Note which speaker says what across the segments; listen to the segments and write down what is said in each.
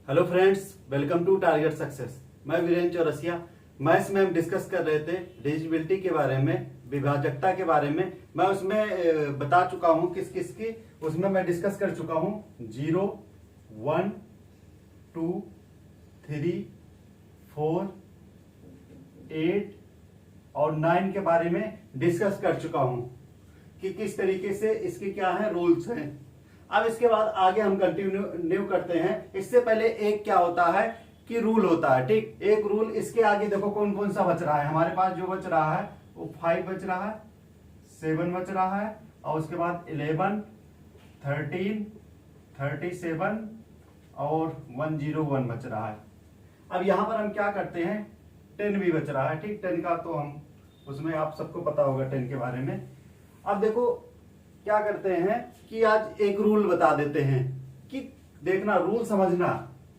Speaker 1: Hello friends, welcome to target success. मैं Virendra Chaurasia. Maths में हम डिस्कस कर रहे थे डिविजिबिलिटी के बारे में, विभाजकता के बारे में। मैं उसमें बता चुका हूं किस किस की, उसमें मैं डिस्कस कर चुका हूं 0, 1, 2, 3, 4, 8 और 9 के बारे में डिस्कस कर चुका हूं कि किस तरीके से इसके क्या है रूल्स हैं। अब इसके बाद आगे हम कंटिन्यू करते हैं। इससे पहले एक क्या होता है कि रूल होता है, ठीक। एक रूल, इसके आगे देखो कौन कौन सा बच रहा है हमारे पास। जो बच रहा है वो 5 बच रहा है, 7 बच रहा है और उसके बाद 11, 13, 37 और 101 बच रहा है। अब यहां पर हम क्या करते हैं, 10 भी बच रहा है, ठीक। 10 का तो हम उसमें आप सबको पता होगा 10 के बारे में। अब देखो क्या करते हैं कि आज एक रूल बता देते हैं कि देखना, रूल समझना।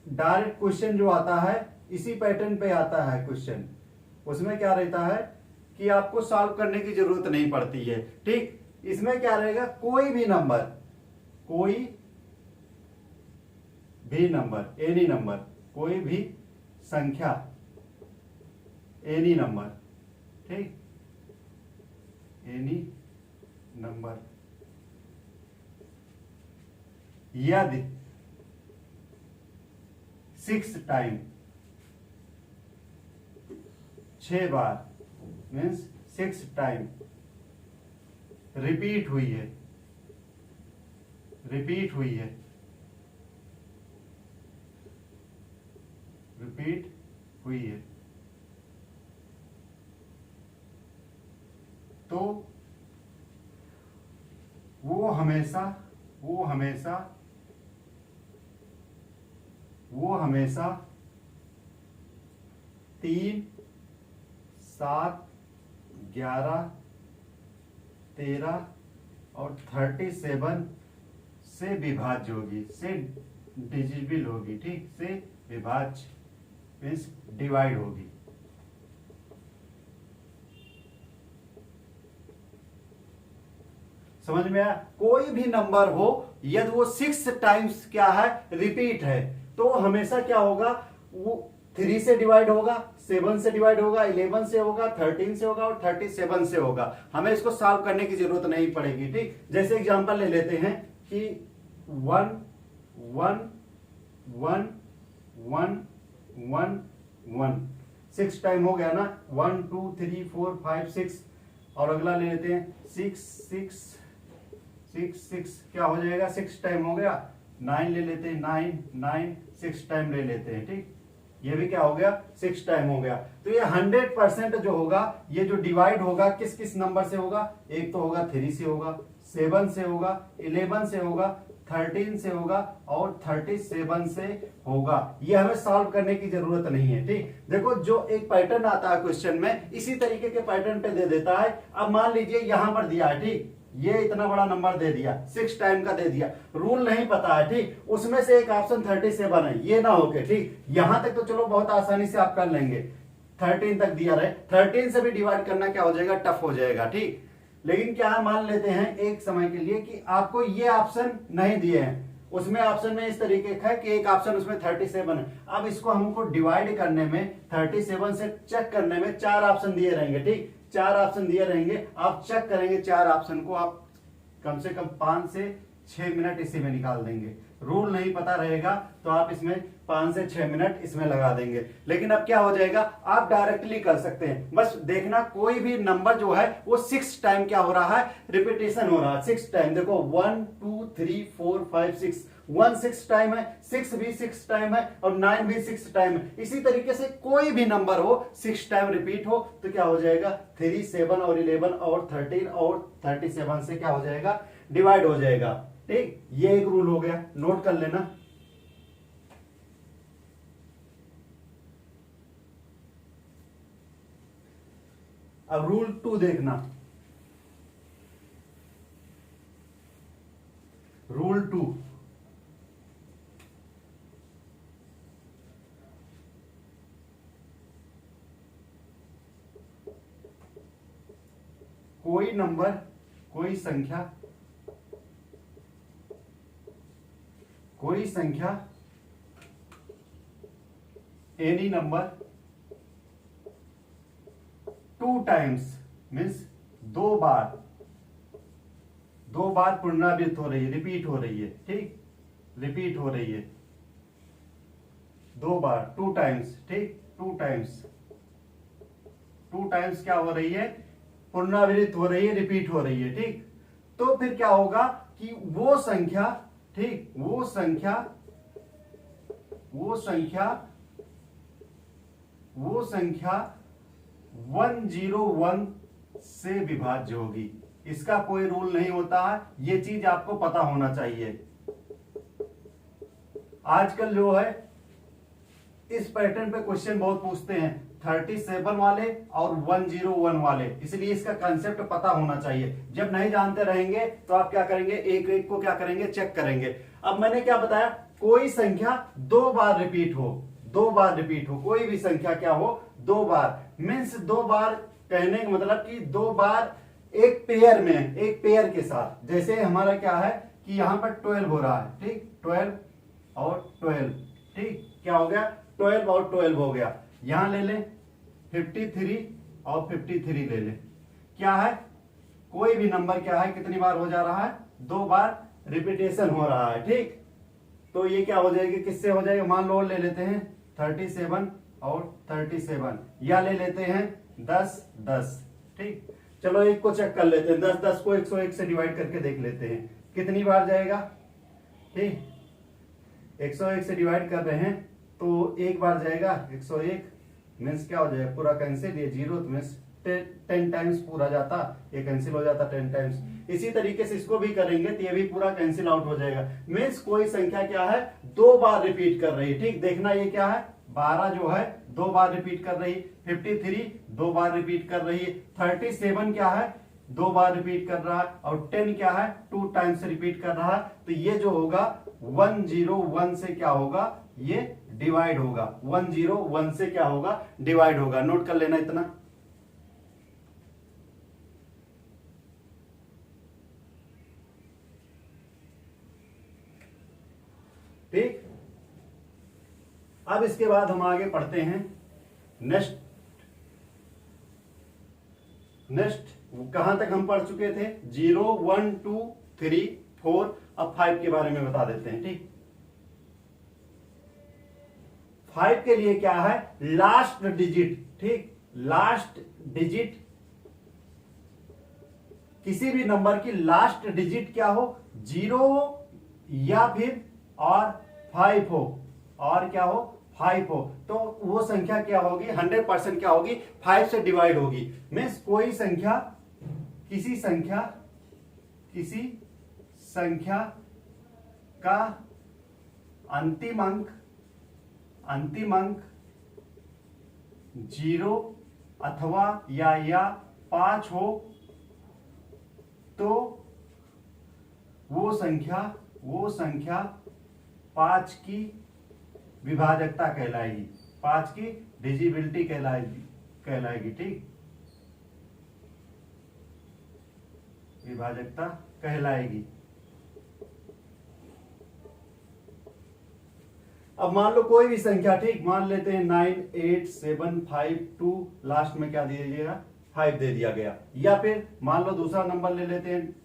Speaker 1: डायरेक्ट क्वेश्चन जो आता है इसी पैटर्न पे आता है क्वेश्चन। उसमें क्या रहता है कि आपको सॉल्व करने की जरूरत नहीं पड़ती है, ठीक। इसमें क्या रहेगा, कोई भी नंबर, एनी नंबर, कोई भी संख्या, एनी नंबर, ठीक, एनी नंबर, यदि 6 टाइम, 6 बार मीन्स 6 टाइम रिपीट हुई है, रिपीट हुई है, तो वो हमेशा 3, 7, 11, 13 और 37 से विभाज्य होगी, से डिविजिबल होगी, ठीक, से विभाज्य मीन्स डिवाइड होगी। समझ में आया। कोई भी नंबर हो यदि वो 6 टाइम्स क्या है, रिपीट है, तो हमेशा क्या होगा, वो 3 से डिवाइड होगा, 7 से डिवाइड होगा, 11 से होगा, 13 से होगा और 37 से होगा। हमें इसको सॉल्व करने की जरूरत नहीं पड़ेगी, ठीक। जैसे एग्जांपल ले लेते हैं कि 1, 1, 1, 1, 1, 1 6 टाइम हो गया ना। 1, 2, 3, 4, 5, 6 और अगला ले लेते हैं 6, 6, 6, 6 क्या हो जाएगा, 6 टाइम हो गया। 9 ले लेते हैं, 9, 9 6 टाइम ले लेते हैं, ठीक। ये भी क्या हो गया, 6 टाइम हो गया। तो ये 100% जो होगा, ये जो डिवाइड होगा किस किस नंबर से होगा, एक तो होगा 3 से होगा, 7 से होगा, 11 से होगा, 13 से होगा और 37 से होगा। ये हमें सॉल्व करने की जरूरत नहीं है, ठीक। देखो जो एक पैटर्न आता है क्वेश्चन में, इसी तरीके के पैटर्न पे दे देता है। अब मान लीजिए यहां पर दिया है, ठीक, ये इतना बड़ा नंबर दे दिया, 6 टाइम का दे दिया, रूल नहीं पता है, ठीक। उसमें से एक ऑप्शन 37 है, ये ना होके, ठीक। यहां तक तो चलो बहुत आसानी से आप कर लेंगे, 13 तक दिया रहे, 13 से भी डिवाइड करना क्या हो जाएगा, टफ हो जाएगा, ठीक। लेकिन क्या मान लेते हैं एक समय के लिए कि आपको ये ऑप्शन नहीं दिए हैं, उसमें ऑप्शन में इस तरीके का है कि एक ऑप्शन उसमें 37 है। अब इसको हमको डिवाइड करने में, 37 से चेक करने में 4 ऑप्शन दिए रहेंगे, ठीक। 4 ऑप्शन दिए रहेंगे, आप चेक करेंगे 4 ऑप्शन को, आप कम से कम 5 से 6 मिनट इसी में निकाल देंगे। रूल नहीं पता रहेगा तो आप इसमें 5 से 6 मिनट इसमें लगा देंगे। लेकिन अब क्या हो जाएगा, आप डायरेक्टली कर सकते हैं। बस देखना कोई भी नंबर जो है वो 6 टाइम क्या हो रहा है, रिपीटेशन हो रहा है 6 टाइम। देखो 1, 2, 3, 4, 5, 6, 1 6 टाइम है, 6 भी 6 टाइम है और 9 भी 6 टाइम है। इसी तरीके से कोई भी नंबर हो 6 टाइम रिपीट हो तो क्या हो जाएगा, 3, 7 और 11 और 13 और 37 से क्या हो जाएगा, डिवाइड हो जाएगा, ठीक। ये एक रूल हो गया, नोट कर लेना। अब रूल 2 देखना। रूल 2, कोई नंबर, कोई संख्या any number two times means दो बार पुनरावृत्त हो रही है, रिपीट हो रही है, ठीक, रिपीट हो रही है दो बार, टू टाइम्स, ठीक, टू टाइम्स क्या हो रही है, पुनरावृत्त हो रही है, रिपीट हो रही है, ठीक। तो फिर क्या होगा कि वो संख्या, ठीक, वो संख्या 101 से विभाज्य होगी। इसका कोई रूल नहीं होता है, ये चीज आपको पता होना चाहिए। आजकल जो है इस पैटर्न पे क्वेश्चन बहुत पूछते हैं, 37 वाले और 101 वाले, इसलिए इसका कंसेप्ट पता होना चाहिए। जब नहीं जानते रहेंगे तो आप क्या करेंगे, एक एक को क्या करेंगे, चेक करेंगे। अब मैंने क्या बताया, कोई संख्या दो बार रिपीट हो, कोई भी संख्या क्या हो, दो बार, मीन्स दो बार कहने का मतलब कि दो बार एक पेयर में, एक पेयर के साथ। जैसे हमारा क्या है कि यहां पर 12 हो रहा है, ठीक, 12 और 12, ठीक, क्या हो गया, 12 और 12 हो गया। यहां ले लें 53 और 53 ले लें। क्या है, कोई भी नंबर क्या है, कितनी बार हो जा रहा है, दो बार रिपीटेशन हो रहा है, ठीक। तो ये क्या हो जाएगी, किससे हो जाएगा, मान लो ले लेते हैं 37 और 37, या ले लेते हैं 10 10, ठीक। चलो एक को चेक कर लेते हैं, 10 10 को 101 से डिवाइड करके देख लेते हैं कितनी बार जाएगा, ठीक, 101 से डिवाइड कर रहे हैं तो एक बार जाएगा, 101 मीन्स क्या हो जाएगा, पूरा कैंसिल, ये जीरो मीन्स 10 टाइम्स पूरा जाता, ये कैंसिल हो जाता 10 टाइम्स। इसी तरीके से इसको भी करेंगे तो ये भी पूरा कैंसिल आउट हो जाएगा। मीन्स कोई संख्या क्या है, दो बार रिपीट कर रही है, ठीक। देखना ये क्या है, 12 जो है दो बार रिपीट कर रही, 53 दो बार रिपीट कर रही, 37 क्या है, दो बार रिपीट कर रहा है, और 10 क्या है, 2 टाइम्स रिपीट कर रहा है। तो ये जो होगा 101 से क्या होगा, ये डिवाइड होगा, 101 से क्या होगा, डिवाइड होगा। नोट कर लेना इतना। ठीक, अब इसके बाद हम आगे पढ़ते हैं नेक्स्ट कहां तक हम पढ़ चुके थे, 0 1 2 3 4, अब 5 के बारे में बता देते हैं, ठीक। 5 के लिए क्या है, लास्ट डिजिट, ठीक, लास्ट डिजिट, किसी भी नंबर की लास्ट डिजिट क्या हो, 0 या फिर और 5 हो, और क्या हो, 5 हो, तो वो संख्या क्या होगी, 100% क्या होगी, 5 से डिवाइड होगी। मीन्स कोई संख्या, किसी संख्या का अंतिम अंक 0 अथवा या 5 हो तो वो संख्या 5 की विभाजकता कहलाएगी, 5 की डिजिबिलिटी कहलाएगी, ठीक, विभाजकता कहलाएगी। अब मान लो कोई भी संख्या, ठीक, मान लेते हैं 9 8 7 5 2, लास्ट में क्या दे दिया, 5 दे दिया गया। या फिर मान लो दूसरा नंबर ले लेते हैं,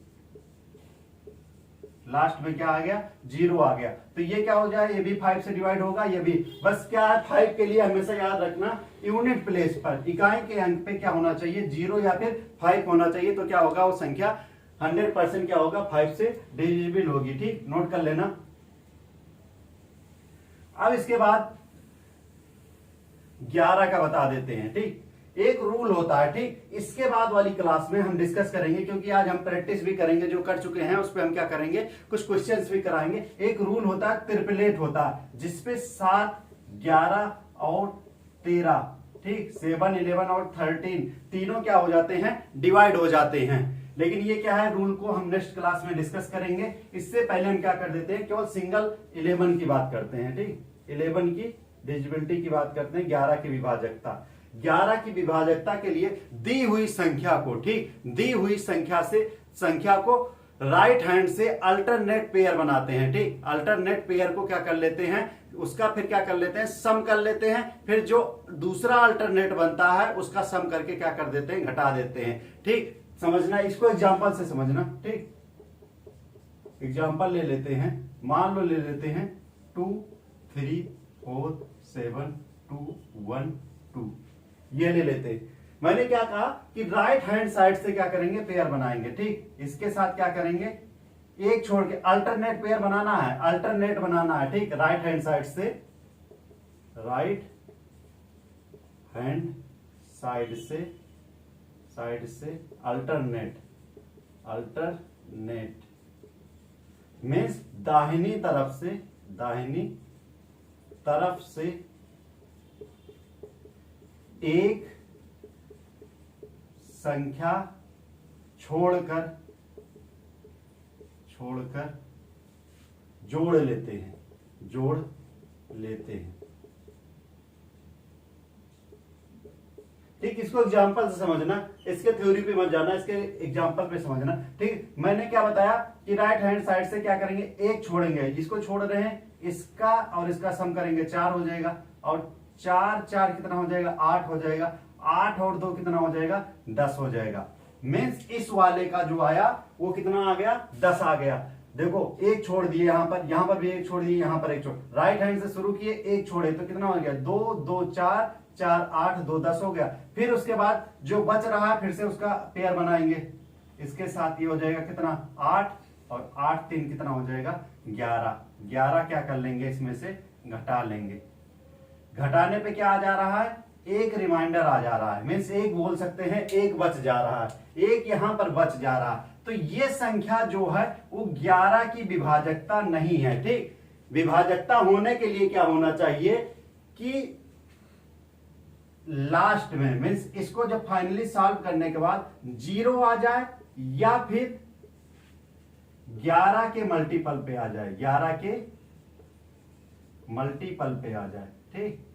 Speaker 1: लास्ट में क्या आ गया, 0 आ गया, तो ये क्या हो जाए, ये भी 5 से डिवाइड होगा, ये भी। बस क्या है, 5 के लिए हमेशा याद रखना, यूनिट प्लेस पर, इकाई के अंक पे क्या होना चाहिए, 0 या फिर 5 होना चाहिए। तो क्या होगा, वो संख्या 100% क्या होगा, 5 से डिविजिबल होगी, ठीक, नोट कर लेना। अब इसके बाद 11 का बता देते हैं, ठीक। एक रूल होता है, ठीक, इसके बाद वाली क्लास में हम डिस्कस करेंगे, क्योंकि आज हम प्रैक्टिस भी करेंगे, जो कर चुके हैं उस पर हम क्या करेंगे, कुछ क्वेश्चंस भी कराएंगे। एक रूल होता है, ट्रिपलेट होता है, जिसपे 7 11 और 13, ठीक, 7 11 और 13 तीनों क्या हो जाते हैं, डिवाइड हो जाते हैं। लेकिन ये क्या है, रूल को हम नेक्स्ट क्लास में डिस्कस करेंगे। इससे पहले हम क्या कर देते हैं, केवल सिंगल 11 की बात करते हैं, ठीक, 11 की डिजिबिलिटी की बात करते हैं, 11 की विभाजकता। 11 की विभाजकता के लिए दी हुई संख्या को, ठीक, दी हुई संख्या से संख्या को राइट हैंड से अल्टरनेट पेयर बनाते हैं। ठीक, अल्टरनेट पेयर को क्या कर लेते हैं, उसका फिर क्या कर लेते हैं, सम कर लेते हैं, फिर जो दूसरा अल्टरनेट बनता है उसका सम करके क्या कर देते हैं, घटा देते हैं। ठीक, समझना, इसको एग्जांपल से समझना। ठीक, एग्जांपल ले लेते हैं, मान लो ले लेते हैं 2 3 4 7 2 1 2, ये ले लेते हैं। मैंने क्या कहा कि राइट हैंड साइड से क्या करेंगे, पेयर बनाएंगे। ठीक, इसके साथ क्या करेंगे, एक छोड़ के अल्टरनेट पेयर बनाना है, अल्टरनेट बनाना है। ठीक, राइट हैंड साइड से, राइट हैंड साइड से अल्टरनेट, अल्टरनेट मीन्स दाहिनी तरफ से एक संख्या छोड़कर जोड़ लेते हैं। ठीक, इसको एग्जांपल से समझना, इसके थ्योरी पे मत जाना, इसके एग्जांपल पे समझना। ठीक, मैंने क्या बताया कि राइट हैंड साइड से क्या करेंगे, एक छोड़ेंगे, जिसको छोड़ रहे हैं इसका और इसका सम करेंगे, 4 हो जाएगा, और 4 4 कितना हो जाएगा, 8 हो जाएगा, 8 और 2 कितना हो जाएगा, 10 हो जाएगा। मीन्स इस वाले का जो आया वो कितना आ गया, 10 आ गया। देखो एक छोड़ दिए, यहां पर भी एक छोड़ दिए, यहां पर एक छोड़, राइट हैंड से शुरू किए, एक छोड़े तो कितना हो गया, 2 2 4 4 8 2 10 हो गया। फिर उसके बाद जो बच रहा है फिर से उसका पेयर बनाएंगे, इसके साथ ये हो जाएगा कितना, 8 और 8 3 कितना हो जाएगा, 11। 11 क्या कर लेंगे, इसमें से घटा लेंगे। घटाने पे क्या आ जा रहा है, एक रिमाइंडर आ जा रहा है, मीन्स एक बोल सकते हैं, एक बच जा रहा है, एक यहां पर बच जा रहा है। तो ये संख्या जो है वो 11 की विभाजकता नहीं है। ठीक, विभाजकता होने के लिए क्या होना चाहिए कि लास्ट में, मीन्स इसको जब फाइनली सॉल्व करने के बाद 0 आ जाए या फिर 11 के मल्टीपल पे आ जाए, 11 के मल्टीपल पे आ जाए। ठीक,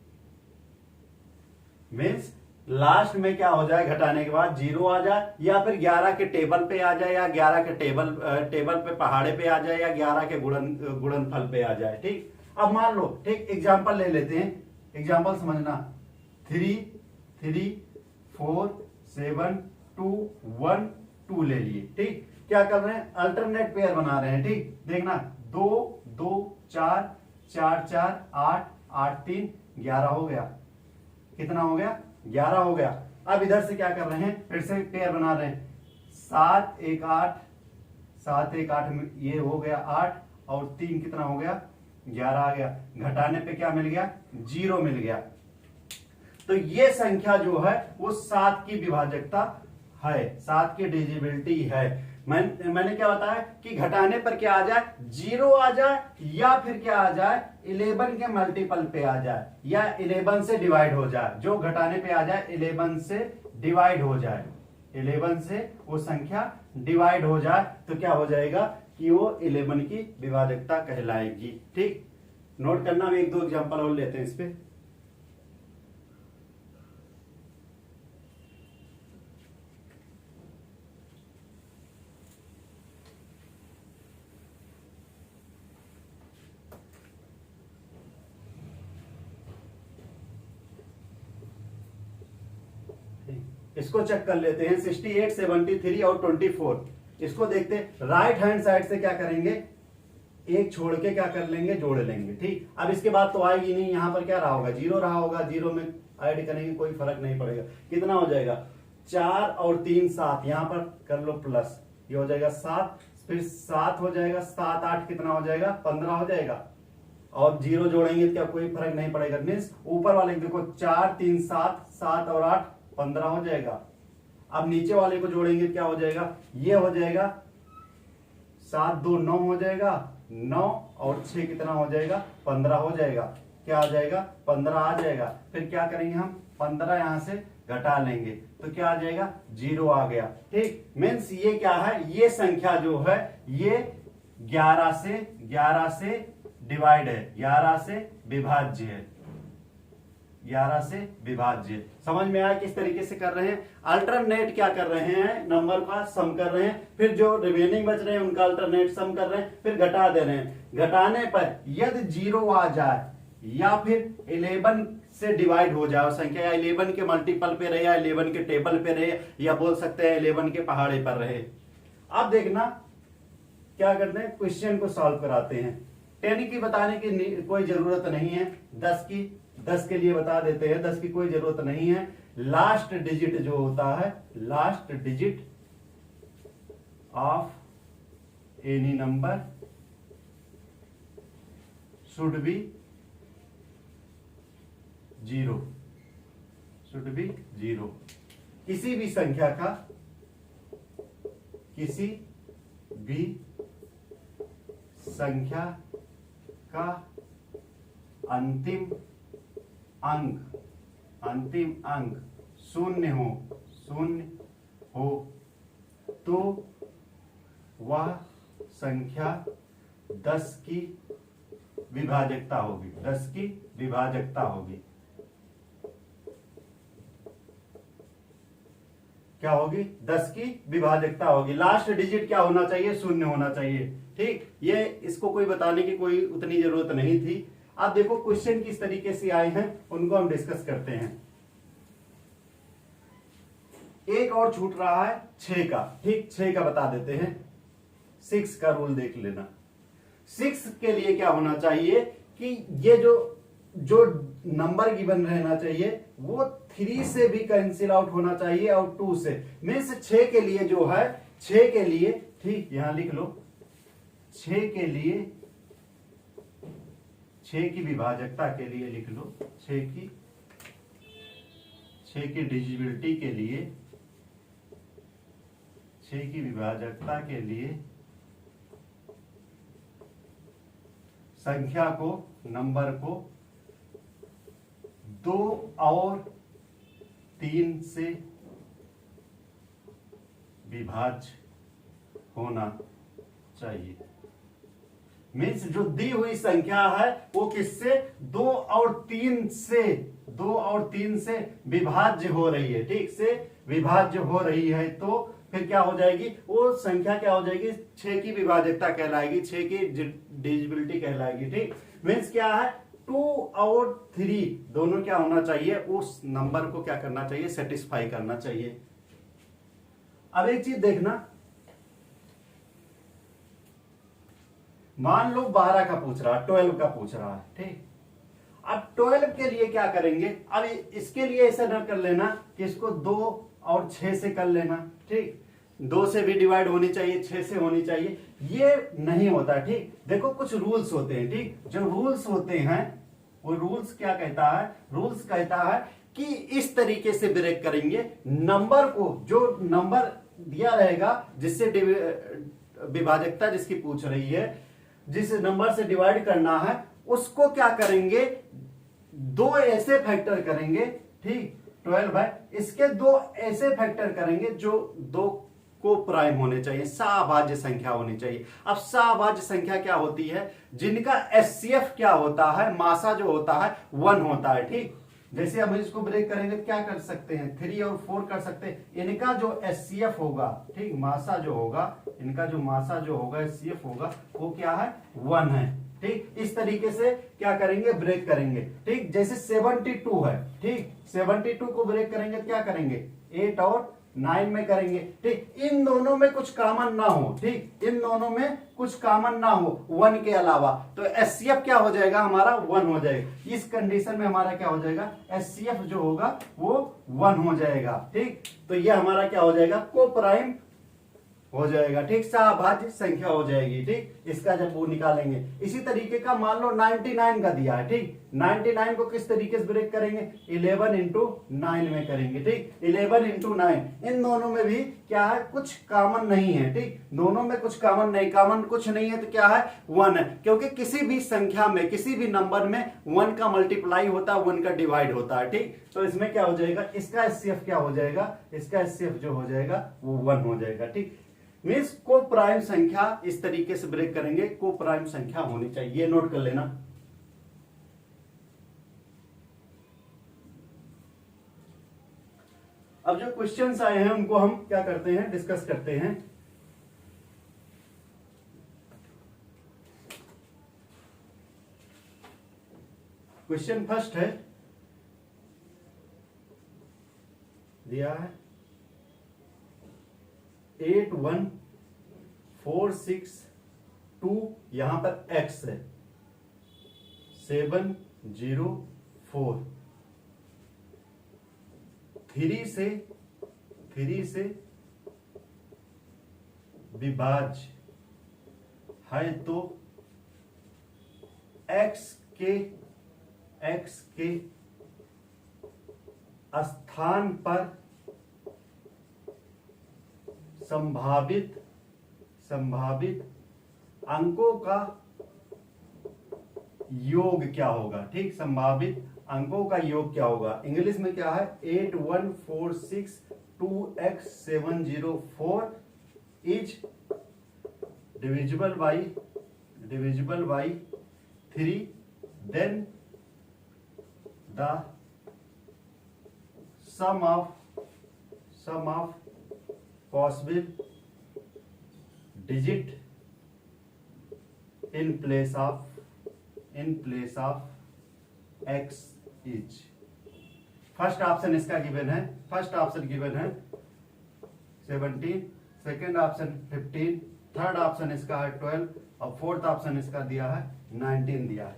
Speaker 1: मीन्स लास्ट में क्या हो जाए, घटाने के बाद 0 आ जाए, या फिर 11 के टेबल पे आ जाए, या 11 के टेबल पे पहाड़े पे आ जाए, या 11 के गुणनफल पे आ जाए। ठीक, अब मान लो, ठीक, एग्जांपल ले लेते हैं, एग्जांपल समझना, 3 3 4 7 2 1 2 ले लिए। ठीक, क्या कर रहे हैं, अल्टरनेट पेयर बना रहे हैं। ठीक, देखना, 2 2 4 4 4 8 8 3 11 हो गया, कितना हो गया, 11 हो गया। अब इधर से क्या कर रहे हैं, फिर से पेयर बना रहे हैं, 7 1 8 7 1 8, ये हो गया 8 और 3 कितना हो गया, 11 आ गया। घटाने पे क्या मिल गया, 0 मिल गया। तो ये संख्या जो है वो 7 की विभाजकता है, 7 की डिविजिबिलिटी है। मैंने क्या बताया कि घटाने पर क्या आ जाए, 0 आ जाए, या फिर क्या आ जाए, 11 के मल्टीपल पे आ जाए, या 11 से डिवाइड हो जाए। जो घटाने पे आ जाए 11 से डिवाइड हो जाए, 11 से वो संख्या डिवाइड हो जाए, तो क्या हो जाएगा कि वो 11 की विभाजकता कहलाएगी। ठीक, नोट करना, हम 1 2 एग्जांपल और लेते हैं इस पे। इसको चेक कर लेते हैं, 68 73 और 24, इसको देखते हैं। राइट हैंड साइड से क्या करेंगे, एक छोड़ के क्या कर लेंगे, जोड़ लेंगे। ठीक, अब इसके बाद तो आएगी नहीं, यहां पर क्या रहा होगा, 0 रहा होगा, 0 में ऐड करेंगे, कोई फर्क नहीं पड़ेगा। कितना हो जाएगा, 4 और 3 7, यहां पर कर लो प्लस, ये हो जाएगा 7, फिर 7 हो जाएगा, 7 8 कितना हो जाएगा, 15 हो जाएगा, और 0 जोड़ेंगे तो क्या कोई फर्क नहीं पड़ेगा। मीन्स ऊपर वाले देखो, 4 3 7, 7 और 8 15 हो जाएगा। अब नीचे वाले को जोड़ेंगे क्या हो जाएगा, ये हो जाएगा 7 2 9 हो जाएगा, 9 और 6 कितना हो जाएगा, 15 हो जाएगा। क्या आ जाएगा, 15 आ जाएगा। फिर क्या करेंगे हम, 15 यहां से घटा लेंगे तो क्या आ जाएगा, 0 आ गया। ठीक, मीन्स ये क्या है, ये संख्या जो है ये 11 से डिवाइड है, 11 से विभाज्य है, 11 से विभाज्य। समझ में आया किस तरीके से कर रहे हैं? अल्टरनेट क्या कर रहे हैं? नंबर का सम कर रहे हैं, फिर जो रिमेनिंग बच रहे हैं उनका अल्टरनेट सम कर रहे हैं, फिर घटा दे रहे हैं। घटाने पर यदि 0 आ जाए या फिर 11 से डिवाइड हो जाए संख्या, या 11 के मल्टीपल पे रहे, या 11 के टेबल पे रहे, या बोल सकते हैं 11 के पहाड़े पर रहे। अब देखना क्या करते हैं, क्वेश्चन को सॉल्व कराते हैं। 10 की बताने की कोई जरूरत नहीं है, 10 के लिए बता देते हैं, 10 की कोई जरूरत नहीं है। लास्ट डिजिट जो होता है, last digit of any number should be 0, should be 0। किसी भी संख्या का, किसी भी संख्या का अंतिम अंक शून्य हो तो वह संख्या 10 की विभाजकता होगी, 10 की विभाजकता होगी। क्या होगी? 10 की विभाजकता होगी। लास्ट डिजिट क्या होना चाहिए? शून्य होना चाहिए। ठीक, ये इसको कोई बताने की कोई उतनी जरूरत नहीं थी। अब देखो क्वेश्चन किस तरीके से आए हैं, उनको हम डिस्कस करते हैं। एक और छूट रहा है 6 का। ठीक, 6 का बता देते हैं। 6 का रूल देख लेना। 6 के लिए क्या होना चाहिए कि ये जो नंबर गिवन रहना चाहिए वो 3 से भी कैंसिल आउट होना चाहिए और 2 से। मीन्स 6 के लिए जो है, 6 के लिए, ठीक यहां लिख लो, 6 के लिए, 6 की विभाजकता के लिए लिख लो, 6 की डिविजिबिलिटी के लिए, 6 की विभाजकता के लिए संख्या को, नंबर को 2 और 3 से विभाज्य होना चाहिए। मीन्स जो दी हुई संख्या है वो किससे? 2 और 3 से विभाज्य हो रही है। ठीक, से विभाज्य हो रही है तो फिर क्या हो जाएगी? वो संख्या क्या हो जाएगी? 6 की विभाजकता कहलाएगी, 6 की डिविजिबिलिटी कहलाएगी। ठीक, मीन्स क्या है? 2 और 3 दोनों क्या होना चाहिए? उस नंबर को क्या करना चाहिए? सेटिस्फाई करना चाहिए। अब एक चीज देखना, मान लो 12 का पूछ रहा है, 12 का पूछ रहा है। ठीक, अब 12 के लिए क्या करेंगे? अब इसके लिए ऐसा न कर लेना कि इसको 2 और 6 से कर लेना। ठीक, 2 से भी डिवाइड होनी चाहिए, 6 से होनी चाहिए, ये नहीं होता। ठीक, देखो कुछ रूल्स होते हैं। ठीक, जो रूल्स होते हैं वो रूल्स क्या कहता है? रूल्स कहता है कि इस तरीके से ब्रेक करेंगे नंबर को, जो नंबर दिया रहेगा जिससे विभाजकता जिसकी पूछ रही है, जिस नंबर से डिवाइड करना है, उसको क्या करेंगे? 2 ऐसे फैक्टर करेंगे। ठीक, 12 है, इसके 2 ऐसे फैक्टर करेंगे जो 2 को प्राइम होने चाहिए, सभाज्य संख्या होनी चाहिए। अब सभाज्य संख्या क्या होती है? जिनका एचसीएफ क्या होता है? मासा जो होता है 1 होता है। ठीक, जैसे हम इसको ब्रेक करेंगे तो क्या कर सकते हैं? 3 और 4 कर सकते हैं। इनका जो एचसीएफ होगा, ठीक, मासा जो होगा, इनका जो मासा जो होगा, एचसीएफ होगा, वो क्या है? 1 है। ठीक, इस तरीके से क्या करेंगे? ब्रेक करेंगे। ठीक, जैसे 72 है। ठीक, 72 को ब्रेक करेंगे तो क्या करेंगे? 8 और 9 में करेंगे। ठीक, इन दोनों में कुछ कॉमन ना हो। ठीक, इन दोनों में कुछ कॉमन ना हो 1 के अलावा, तो एचसीएफ क्या हो जाएगा? हमारा 1 हो जाएगा। इस कंडीशन में हमारा क्या हो जाएगा? एचसीएफ जो होगा वो 1 हो जाएगा। ठीक, तो ये हमारा क्या हो जाएगा? को प्राइम हो जाएगा। ठीक, सभाज्य संख्या हो जाएगी। ठीक, इसका जब वो निकालेंगे। इसी तरीके का मान लो 99 का दिया है। ठीक, 99 को किस तरीके से ब्रेक करेंगे? 11 इंटू 9 में करेंगे। ठीक, 11 इंटू 9, इन दोनों में भी क्या है? कुछ कॉमन नहीं है। ठीक, दोनों में कुछ कॉमन नहीं, कॉमन कुछ नहीं है तो क्या है? 1 है, क्योंकि किसी भी संख्या में, किसी भी नंबर में 1 का मल्टीप्लाई होता है, 1 का डिवाइड होता है। ठीक, तो इसमें क्या हो जाएगा? इसका एचसीएफ क्या हो जाएगा? इसका एचसीएफ जो हो जाएगा वो 1 हो जाएगा। ठीक, मीन्स को प्राइम संख्या इस तरीके से ब्रेक करेंगे, को प्राइम संख्या होनी चाहिए। ये नोट कर लेना। अब जो क्वेश्चंस आए हैं उनको हम क्या करते हैं, डिस्कस करते हैं। क्वेश्चन फर्स्ट है, दिया है 81462, यहां पर x है 704, 3 से विभाज्य है तो x के स्थान पर संभावित अंकों का योग क्या होगा। ठीक, संभावित अंकों का योग क्या होगा। इंग्लिश में क्या है, 81462x704 is divisible by 3, then the sum of possible digit in place of x is। First option इसका गिवन है, 17, सेकेंड ऑप्शन 15, थर्ड ऑप्शन इसका है 12 और फोर्थ ऑप्शन इसका दिया है 19 दिया है।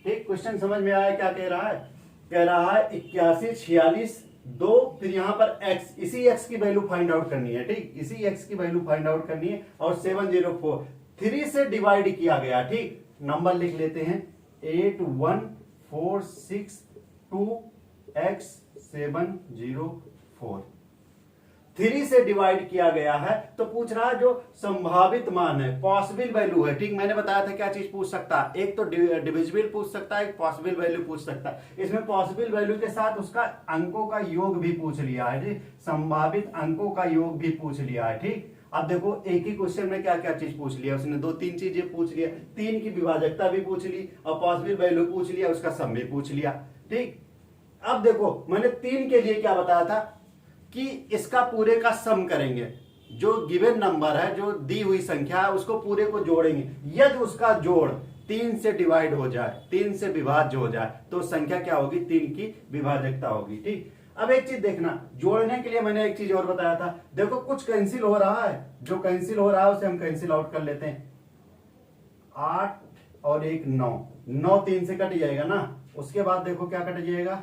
Speaker 1: ठीक, क्वेश्चन समझ में आया क्या कह रहा है, कह रहा है 81, 46, 2, फिर यहां पर x, इसी x की वैल्यू फाइंड आउट करनी है। ठीक, इसी x की वैल्यू फाइंड आउट करनी है और 704 3 से डिवाइड किया गया। ठीक, नंबर लिख लेते हैं 81462x704, 3 से डिवाइड किया गया है तो पूछ रहा है जो संभावित मान है, पॉसिबल वैल्यू है। ठीक, मैंने बताया था क्या चीज पूछ सकता है, एक तो डिविजिबल पूछ सकता है, एक पॉसिबल वैल्यू पूछ सकता है। इसमें पॉसिबल वैल्यू के साथ उसका अंकों का योग भी पूछ लिया है। ठीक, संभावित अंकों का योग भी पूछ लिया है। ठीक, अब देखो एक ही क्वेश्चन में क्या क्या चीज पूछ लिया उसने, 2-3 चीजें पूछ लिया, 3 की विभाजकता भी पूछ ली और पॉसिबल वैल्यू पूछ लिया, उसका सम भी पूछ लिया। ठीक, अब देखो मैंने 3 के लिए क्या बताया था कि इसका पूरे का सम करेंगे, जो गिवन नंबर है, जो दी हुई संख्या है, उसको पूरे को जोड़ेंगे। यदि उसका जोड़ 3 से डिवाइड हो जाए, 3 से विभाज्य हो जाए तो संख्या क्या होगी, 3 की विभाजकता होगी। ठीक, अब एक चीज देखना, जोड़ने के लिए मैंने एक चीज और बताया था, देखो कुछ कैंसिल हो रहा है, जो कैंसिल हो रहा है उसे हम कैंसिल आउट कर लेते हैं। 8 और 1 9 3 से कट जाएगा ना, उसके बाद देखो क्या कट जाएगा,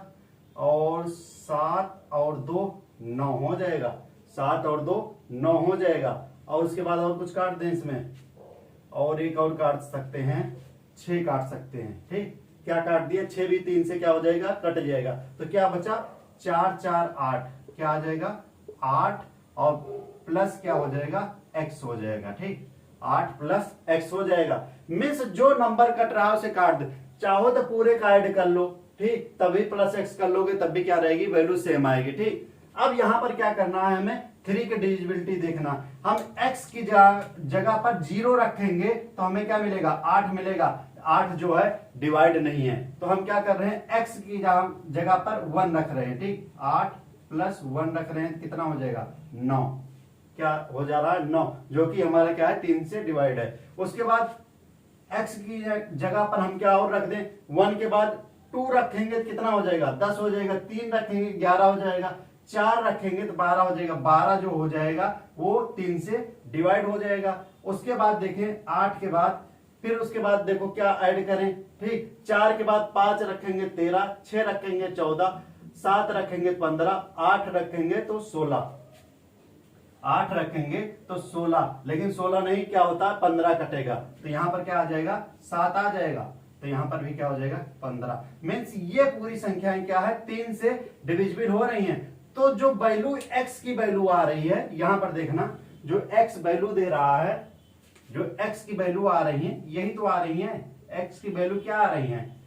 Speaker 1: और 7 और 2 9 हो जाएगा, 7 और 2 9 हो जाएगा, और उसके बाद और कुछ काट दें इसमें, और एक और काट सकते हैं, 6 काट सकते हैं। ठीक, क्या काट दिया, 6 भी 3 से क्या हो जाएगा, कट जाएगा, तो क्या बचा 4 4 8, क्या आ जाएगा 8 और प्लस क्या हो जाएगा x हो जाएगा। ठीक, 8 प्लस x हो जाएगा, मीन्स जो नंबर कट रहा है उसे काट दे, चाहो तो पूरे का ऐड कर लो। ठीक, तभी प्लस x कर लोगे तब भी क्या रहेगी, वैल्यू सेम आएगी। ठीक, अब यहां पर क्या करना है, हमें 3 की डिविजिबिलिटी देखना, हम x की जगह पर 0 रखेंगे तो हमें क्या मिलेगा, 8 मिलेगा। 8 जो है डिवाइड नहीं है तो हम क्या कर रहे हैं, x की जगह पर 1 रख रहे हैं। ठीक, 8 प्लस 1 रख रहे हैं, कितना हो जाएगा 9, क्या हो जा रहा है 9, जो कि हमारा क्या है 3 से डिवाइड है। उसके बाद x की जगह पर हम क्या और रख दें, 1 के बाद 2 रखेंगे कितना हो जाएगा 10 हो जाएगा, 3 रखेंगे 11 हो जाएगा, 4 रखेंगे तो 12 हो जाएगा, 12 जो हो जाएगा वो 3 से डिवाइड हो जाएगा। उसके बाद देखें 8 के बाद, फिर उसके बाद देखो क्या ऐड करें। ठीक, 4 के बाद 5 रखेंगे 13, 6 रखेंगे 14, 7 रखेंगे 15, 8 रखेंगे तो 16, 8 रखेंगे तो 16, लेकिन 16 नहीं क्या होता 15 कटेगा, तो यहां पर क्या आ जाएगा 7 आ जाएगा, तो यहां पर भी क्या हो जाएगा 15। मीन्स ये पूरी संख्याएं क्या है 3 से डिविजिबल हो रही हैं। तो जो वैल्यू x की वैल्यू आ रही है, यहां पर देखना जो x वैल्यू दे रहा है, जो x की वैल्यू आ रही है यही तो आ रही है, x की वैल्यू क्या आ रही है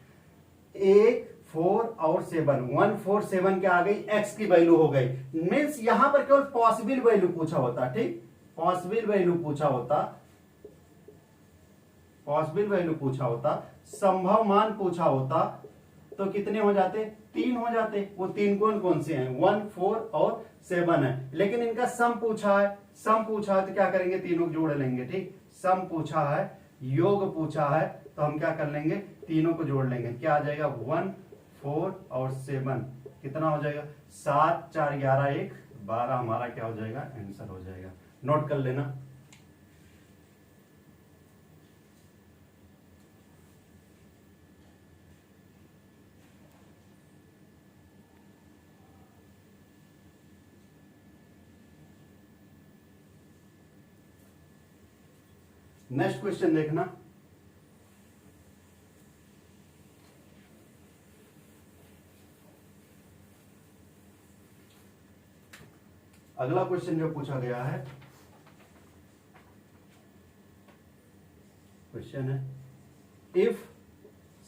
Speaker 1: 1 4 और 7, 1 4 7 क्या आ गई, x की वैल्यू हो गई। मीन्स यहां पर केवल पॉसिबल वैल्यू पूछा होता। ठीक, पॉसिबल वैल्यू पूछा होता, पॉसिबल वैल्यू पूछा होता, संभव मान पूछा होता, तो कितने हो जाते, 3 हो जाते। वो 3 कौन कौन से हैं, 1, 4 और 7 है। लेकिन इनका सम पूछा है, सम पूछा है तो क्या करेंगे, तीनों को जोड़ लेंगे। ठीक, सम पूछा है, योग पूछा है, तो हम क्या कर लेंगे, तीनों को जोड़ लेंगे। क्या आ जाएगा, 1, 4 और 7 कितना हो जाएगा, 7, 4, 11, 1, 12 हमारा क्या हो जाएगा, आंसर हो जाएगा। नोट कर लेना। नेक्स्ट क्वेश्चन देखना। अगला क्वेश्चन जो पूछा गया है, क्वेश्चन है इफ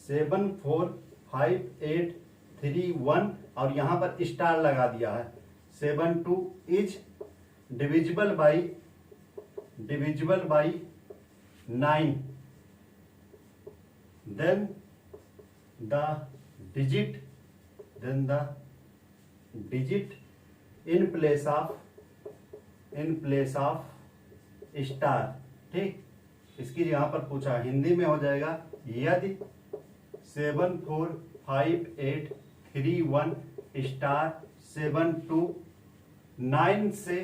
Speaker 1: 7, 4, 5, 8, 3, 1 और यहां पर स्टार लगा दिया है, 7, 2 is divisible by 9, then the digit in place of star. ठीक, इसकी यहां पर पूछा, हिंदी में हो जाएगा यदि 7, 4, 5, 8, 3, 1 स्टार 7, 2 9 से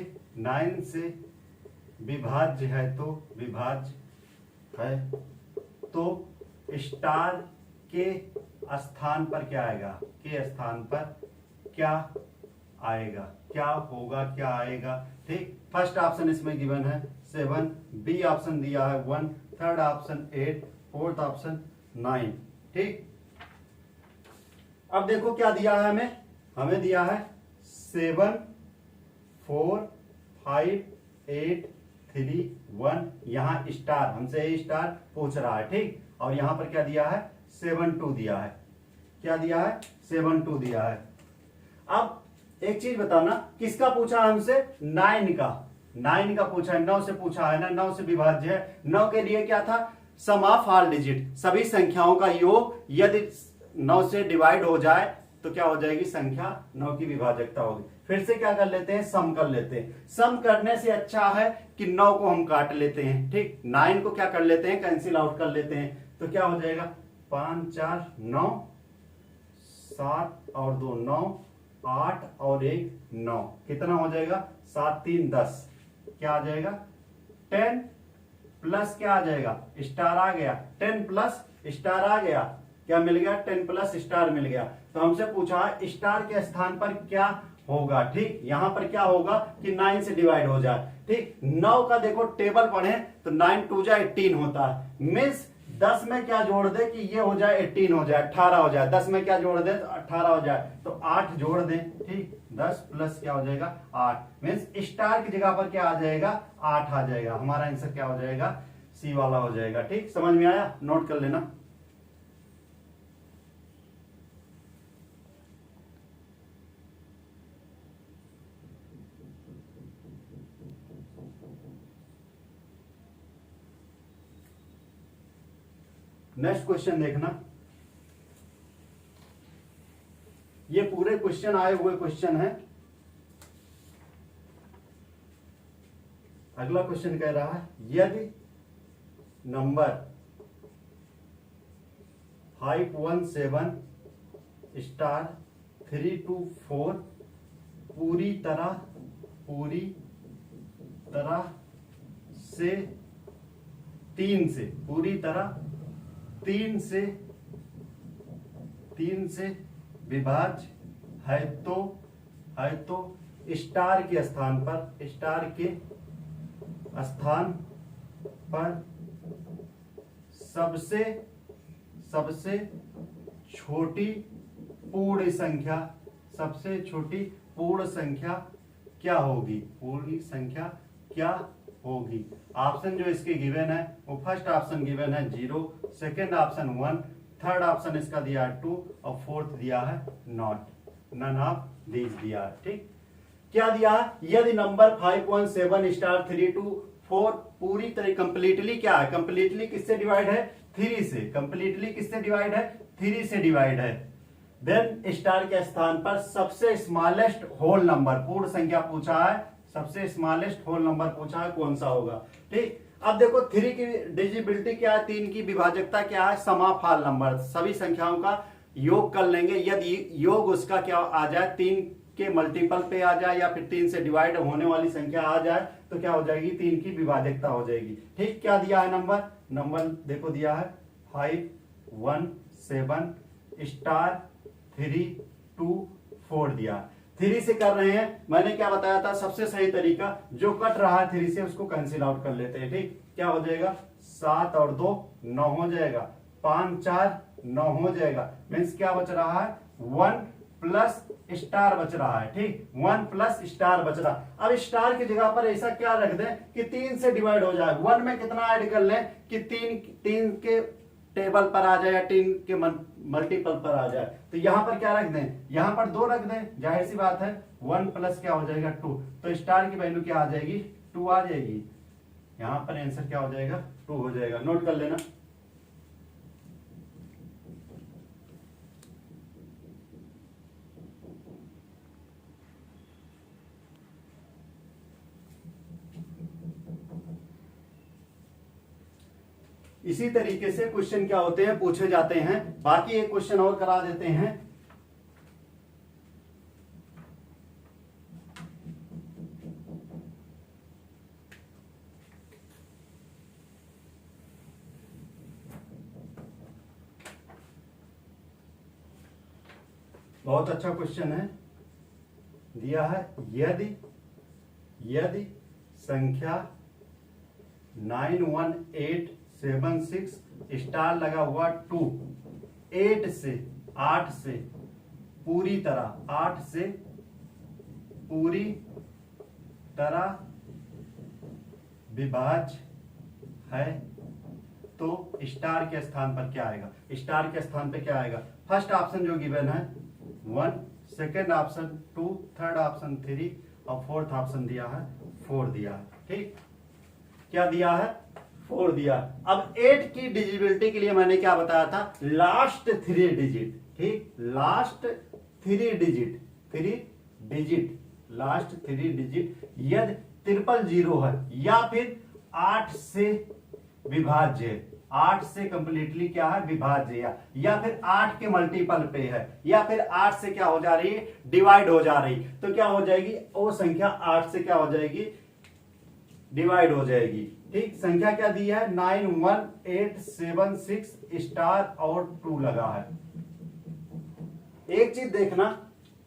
Speaker 1: विभाज्य है तो स्टार के स्थान पर क्या आएगा, के स्थान पर क्या आएगा, क्या होगा, क्या आएगा। ठीक, फर्स्ट ऑप्शन इसमें गिवन है 7, बी ऑप्शन दिया है 1, थर्ड ऑप्शन 8, फोर्थ ऑप्शन 9। ठीक, अब देखो क्या दिया है हमें दिया है 7, 4, 5, 8, 3, 1, यहां स्टार, हमसे स्टार पूछ रहा है। ठीक, और यहां पर क्या दिया है, 7, 2 दिया है। क्या दिया है, 7, 2 दिया है। अब एक चीज बताना, किसका पूछा हमसे, 9 का पूछा है, 9 से पूछा है ना, 9 से विभाज्य है। 9 के लिए क्या था, सम ऑफ ऑल डिजिट, सभी संख्याओं का योग यदि 9 से डिवाइड हो जाए तो क्या हो जाएगी, संख्या 9 की विभाजकता होगी। फिर से क्या कर लेते हैं, सम कर लेते हैं। सम करने से अच्छा है कि 9 को हम काट लेते हैं। ठीक, 9 को क्या कर लेते हैं, कैंसिल आउट कर लेते हैं। तो क्या हो जाएगा, 5, 4, 9, 7 और 2 9, 8 और 1 9, कितना हो जाएगा, 7, 3, 10। क्या आ जाएगा, 10 प्लस क्या आ जाएगा, स्टार आ गया, 10 प्लस स्टार आ गया, क्या मिल गया, 10 प्लस स्टार मिल गया। तो हमसे पूछा स्टार के स्थान पर क्या होगा। ठीक, यहां पर क्या होगा कि 9 से डिवाइड हो जाए। ठीक, 9 का देखो टेबल पढ़े तो 9 2 जा 18 होता है। मीन्स 10 में क्या जोड़ दे कि ये हो जाए 18 हो जाए, 18 हो जाए। 10 में क्या जोड़ दे तो 18 हो जाए, तो 8 जोड़ दे। ठीक, 10 प्लस क्या हो जाएगा, 8। मीन्स स्टार की जगह पर क्या आ जाएगा, 8 आ जाएगा। हमारा आंसर क्या हो जाएगा, सी वाला हो जाएगा। ठीक, समझ में आया, नोट कर लेना। नेक्स्ट क्वेश्चन देखना, ये पूरे क्वेश्चन आए हुए क्वेश्चन है। अगला क्वेश्चन कह रहा है यदि नंबर 517 स्टार 324 पूरी तरह से 3 से विभाज्य है तो स्टार के स्थान पर सबसे छोटी पूर्ण संख्या क्या होगी, पूर्ण संख्या क्या होगी। ऑप्शन जो इसके गिवन है वो फर्स्ट ऑप्शन गिवन है 0, सेकेंड ऑप्शन 1, थर्ड ऑप्शन इसका दिया है 2 और फोर्थ दिया है नॉट, नन ऑफ दीज दिया है। ठीक, क्या दिया है, यदि नंबर 517 स्टार 324 पूरी तरह कंप्लीटली क्या है, कंप्लीटली किससे डिवाइड है, 3 से। कंप्लीटली किससे डिवाइड है, 3 से डिवाइड है। देन स्टार के स्थान पर सबसे स्मॉलेस्ट होल नंबर, पूर्ण संख्या पूछा है, सबसे स्मॉलेस्ट होल नंबर पूछा है, कौन सा होगा। ठीक, अब देखो 3 की डिजिबिलिटी क्या है, 3 की विभाजकता क्या है, समाफल नंबर, सभी संख्याओं का योग कर लेंगे, यदि योग उसका क्या आ जाए 3 के मल्टीपल पे आ जाए या फिर 3 से डिवाइड होने वाली संख्या आ जाए तो क्या हो जाएगी, 3 की विभाजकता हो जाएगी। ठीक, क्या दिया है नंबर, नंबर देखो दिया है 5 1 7 स्टार 3 2 4 दिया। 3 से कर रहे हैं, मैंने क्या बताया था, सबसे सही तरीका जो कट रहा है 3 से उसको कैंसिल आउट कर लेते हैं। ठीक, क्या हो जाएगा, 7 और 2 9 हो जाएगा, 5 4 9 हो जाएगा, मीन्स क्या बच रहा है 1 प्लस स्टार बच रहा है। ठीक, 1 प्लस स्टार बच रहा। अब स्टार की जगह पर ऐसा क्या रख दें कि 3 से डिवाइड हो जाए, 1 में कितना ऐड कर लें कि 3 के टेबल पर आ जाए या 3 के मल्टीपल पर आ जाए, तो यहां पर क्या रख दें, यहां पर 2 रख दें, जाहिर सी बात है 1 प्लस क्या हो जाएगा 2, तो स्टार की वैल्यू क्या आ जाएगी 2 आ जाएगी, यहां पर आंसर क्या हो जाएगा 2 हो जाएगा, नोट कर लेना। इसी तरीके से क्वेश्चन क्या होते हैं, पूछे जाते हैं। बाकी एक क्वेश्चन और करा देते हैं। बहुत अच्छा क्वेश्चन है, दिया है यदि संख्या 91876 स्टार लगा हुआ 2 8 से पूरी तरह विभाज्य है तो स्टार के स्थान पर क्या आएगा, स्टार के स्थान पर क्या आएगा, फर्स्ट ऑप्शन जो गिवन है 1, सेकेंड ऑप्शन 2, थर्ड ऑप्शन 3 और फोर्थ ऑप्शन दिया है 4 दिया है। ठीक, क्या दिया है 4 दिया। अब 8 की डिजिबिलिटी के लिए मैंने क्या बताया था, लास्ट 3 डिजिट। ठीक, लास्ट 3 डिजिट लास्ट 3 डिजिट यदि 000 है या फिर 8 से विभाज्य, 8 से कंप्लीटली क्या है विभाज्य, या फिर 8 के मल्टीपल पे है, या फिर 8 से क्या हो जा रही है डिवाइड हो जा रही, तो क्या हो जाएगी वो संख्या 8 से क्या हो जाएगी डिवाइड हो जाएगी। ठीक, संख्या क्या दी है 91876 स्टार और 2 लगा है। एक चीज देखना,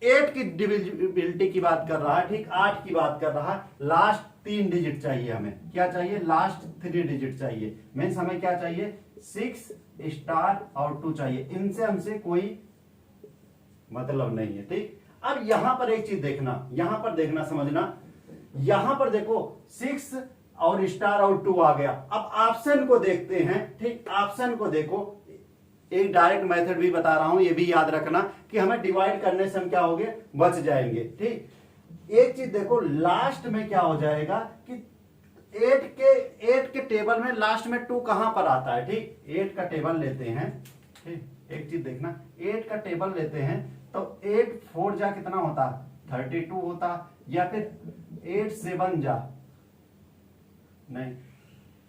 Speaker 1: 8 की डिविजिबिलिटी की बात कर रहा है, ठीक 8 की बात कर रहा है, लास्ट 3 डिजिट चाहिए हमें, क्या चाहिए लास्ट 3 डिजिट चाहिए, मीन्स हमें क्या चाहिए 6 स्टार और 2 चाहिए, इनसे हमसे कोई मतलब नहीं है। ठीक, अब यहां पर एक चीज देखना, यहां पर देखना समझना, यहां पर देखो 6 और स्टार और 2 आ गया। अब ऑप्शन को देखते हैं। ठीक, ऑप्शन को देखो, एक डायरेक्ट मेथड भी बता रहा हूं, ये भी याद रखना कि हमें डिवाइड करने से हम क्या होंगे बच जाएंगे। ठीक, एक चीज देखो लास्ट में क्या हो जाएगा कि 8 के टेबल में लास्ट में 2 कहां पर आता है। ठीक, 8 का टेबल लेते हैं। ठीक, एक चीज देखना, 8 का टेबल लेते हैं तो 8 4 जा कितना होता 32 होता, या फिर 8 7 जा नहीं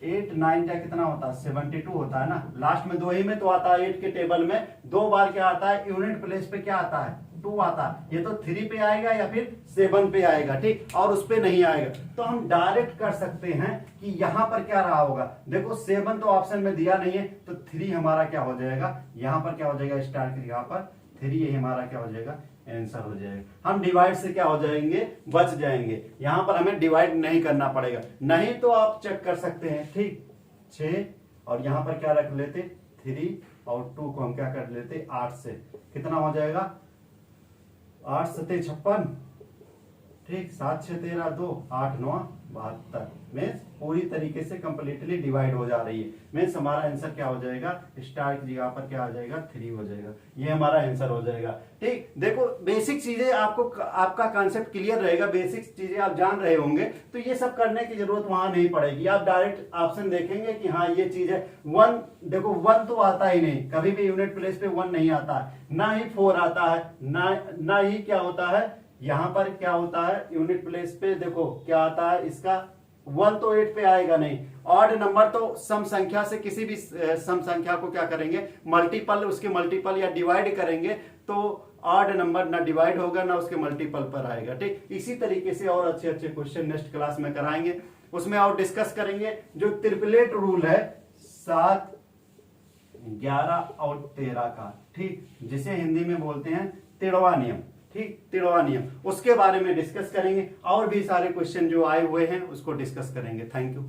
Speaker 1: 8 9 जा कितना होता 72 होता है ना, लास्ट में 2 ही में तो आता है। 8 के टेबल में 2 बार क्या आता है, यूनिट प्लेस पे क्या आता है 2 आता है, ये तो 3 पे आएगा या फिर 7 पे आएगा। ठीक, और उस पे नहीं आएगा, तो हम डायरेक्ट कर सकते हैं कि यहां पर क्या रहा होगा, देखो 7 तो ऑप्शन में दिया नहीं है, तो 3 हमारा क्या हो जाएगा, यहां पर क्या हो जाएगा स्टार की जगह पर 3, ये हमारा क्या हो जाएगा आंसर हो जाएगा। हम डिवाइड से क्या हो जाएंगे बच जाएंगे, यहां पर हमें डिवाइड नहीं करना पड़ेगा, नहीं तो आप चेक कर सकते हैं। ठीक, 6 और यहां पर क्या रख लेते 3 और 2 को हम क्या कर लेते 8 से, कितना हो जाएगा 8 7 56। ठीक, 7 6 13 2 8 9 72 मीन्स पूरी तरीके से कंप्लीटली डिवाइड हो जा रही है। मीन्स हमारा आंसर क्या हो जाएगा, स्टार की जगह पर क्या आ जाएगा 3 हो जाएगा, ये हमारा आंसर हो जाएगा। ठीक, देखो बेसिक चीजें आपको, आपका कॉन्सेप्ट क्लियर रहेगा, बेसिक चीजें आप जान रहे होंगे, तो ये सब करने की जरूरत वहां नहीं पड़ेगी। आप डायरेक्ट ऑप्शन देखेंगे कि हाँ ये चीज है। 1 देखो 1 तो आता ही नहीं, कभी भी यूनिट प्लेस पे 1 नहीं आता है, ना ही 4 आता है, ना ही क्या होता है यहां पर क्या होता है यूनिट प्लेस पे, देखो क्या आता है इसका 1 तो 8 पे आएगा नहीं। ऑड नंबर तो सम संख्या से, किसी भी सम संख्या को क्या करेंगे मल्टीपल, उसके मल्टीपल या डिवाइड करेंगे तो ऑड नंबर ना डिवाइड होगा ना उसके मल्टीपल पर आएगा। ठीक, इसी तरीके से और अच्छे अच्छे क्वेश्चन नेक्स्ट क्लास में कराएंगे, उसमें और डिस्कस करेंगे जो ट्रिपलेट रूल है 7 11 और 13 का, ठीक, जिसे हिंदी में बोलते हैं तिड़वा नियम। ठीक, तिड़वा नियम, उसके बारे में डिस्कस करेंगे और भी सारे क्वेश्चन जो आए हुए हैं उसको डिस्कस करेंगे। Thank you.